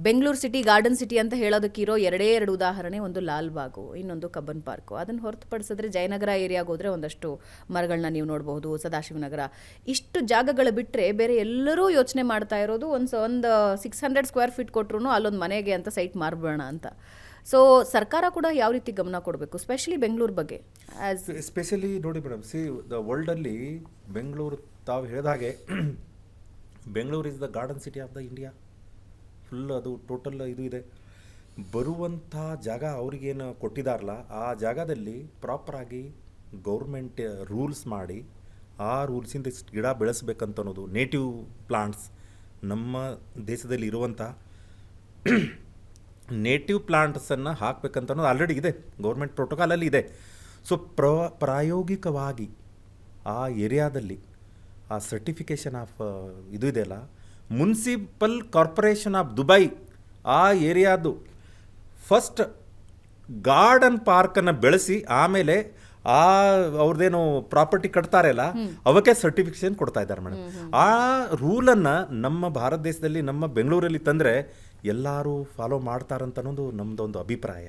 Bengaluru city garden city ಅಂತ ಹೇಳೋದಕ್ಕಿರೋ ಎರಡು ಉದಾಹರಣೆ, ಒಂದು ಲಾಲ್ಬಾಗು, ಇನ್ನೊಂದು ಕಬ್ಬನ್ ಪಾರ್ಕು. ಅದನ್ನು ಹೊರತುಪಡಿಸಿದ್ರೆ ಜಯನಗರ ಏರಿಯಾಗೆ ಹೋದರೆ ಒಂದಷ್ಟು ಮರಗಳನ್ನ ನೀವು ನೋಡಬಹುದು, ಸದಾಶಿವನಗರ, ಇಷ್ಟು ಜಾಗಗಳು ಬಿಟ್ಟರೆ ಬೇರೆ ಎಲ್ಲರೂ ಯೋಚನೆ ಮಾಡ್ತಾ ಇರೋದು ಒಂದು 600 ಸ್ಕ್ವೇರ್ ಫೀಟ್ ಕೊಟ್ಟರು ಅಲ್ಲೊಂದು ಮನೆಗೆ ಅಂತ ಸೈಟ್ ಮಾರ್ಬೋಣ ಅಂತ. ಸೊ ಸರ್ಕಾರ ಕೂಡ ಯಾವ ರೀತಿ ಗಮನ ಕೊಡಬೇಕು, ಸ್ಪೆಷಲಿ ಬೆಂಗಳೂರು ಬಗ್ಗೆ? ಎಸ್ಪೆಷಲಿ ನೋಡಿ ಮೇಡಮ್, ವರ್ಲ್ಡಲ್ಲಿ ಬೆಂಗಳೂರು ತಾವು ಹೇಳಿದ ಹಾಗೆ Bengaluru is the garden city of the India. Full ಅದು ಟೋಟಲ್ ಇದು ಇದೆ. ಬರುವಂಥ ಜಾಗ ಅವ್ರಿಗೇನು ಕೊಟ್ಟಿದಾರಲ್ಲ, ಆ ಜಾಗದಲ್ಲಿ ಪ್ರಾಪರಾಗಿ ಗೌರ್ಮೆಂಟ್ ರೂಲ್ಸ್ ಮಾಡಿ ಆ ರೂಲ್ಸಿಂದ ಇಷ್ಟು ಗಿಡ ಬೆಳೆಸ್ಬೇಕಂತ ಅನ್ನೋದು, ನೇಟಿವ್ ಪ್ಲಾಂಟ್ಸ್, ನಮ್ಮ ದೇಶದಲ್ಲಿ ಇರುವಂಥ ನೇಟಿವ್ ಪ್ಲಾಂಟ್ಸನ್ನು ಹಾಕಬೇಕಂತ ಅನ್ನೋದು ಆಲ್ರೆಡಿ ಇದೆ, ಗೌರ್ಮೆಂಟ್ ಪ್ರೋಟೋಕಾಲಲ್ಲಿ ಇದೆ. ಸೊ ಪ್ರಾಯೋಗಿಕವಾಗಿ ಆ ಏರಿಯಾದಲ್ಲಿ ಆ ಸರ್ಟಿಫಿಕೇಷನ್ ಆಫ್ ಇದು ಇದೆಯಲ್ಲ, ಮುನ್ಸಿಪಲ್ ಕಾರ್ಪೊರೇಷನ್ ಆಫ್ ದುಬೈ ಆ ಏರಿಯಾದು ಫಸ್ಟ್ ಗಾರ್ಡನ್ ಪಾರ್ಕನ್ನು ಬೆಳೆಸಿ ಆಮೇಲೆ ಆ ಅವ್ರದ್ದೇನು ಪ್ರಾಪರ್ಟಿ ಕಟ್ತಾರೆ ಅಲ್ಲ ಅವಕ್ಕೆ ಸರ್ಟಿಫಿಕೇಷನ್ ಕೊಡ್ತಾ ಇದ್ದಾರೆ ಮೇಡಮ್. ಆ ರೂಲನ್ನು ನಮ್ಮ ಭಾರತ ದೇಶದಲ್ಲಿ, ನಮ್ಮ ಬೆಂಗಳೂರಲ್ಲಿ ತಂದರೆ ಎಲ್ಲರೂ ಫಾಲೋ ಮಾಡ್ತಾರಂತ ಅನ್ನೋದು ನಮ್ಮದೊಂದು ಅಭಿಪ್ರಾಯ.